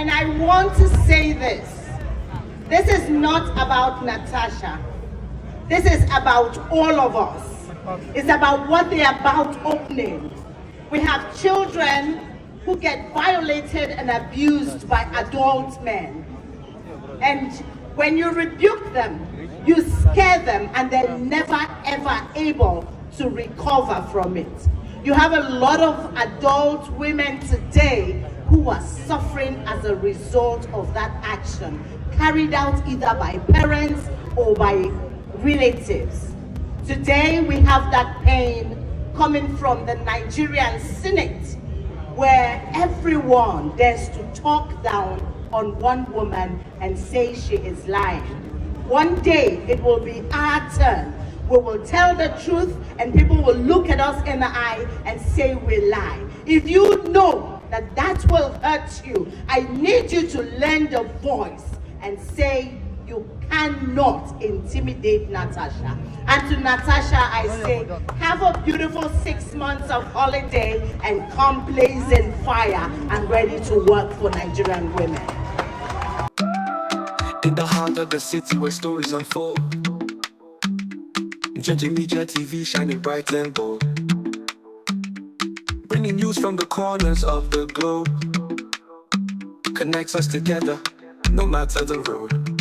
And I want to say this. This is not about Natasha. This is about all of us. It's about what they're about opening. We have children who get violated and abused by adult men. And when you rebuke them, you scare them and they're never ever able to recover from it. You have a lot of adult women today who are suffering as a result of that action, carried out either by parents or by relatives. Today we have that pain coming from the Nigerian Senate, where everyone dares to talk down on one woman and say she is lying. One day it will be our turn. We will tell the truth and people will look at us in the eye and say we lie. If you know that that will hurt you, I need you to lend a voice and say you cannot intimidate Natasha. And to Natasha I say, have a beautiful 6 months of holiday and come blazing fire and ready to work for Nigerian women. In the heart of the city where stories unfold, NjenjeMedia TV shining bright and bold, bringing news from the corners of the globe, connects us together no matter the road.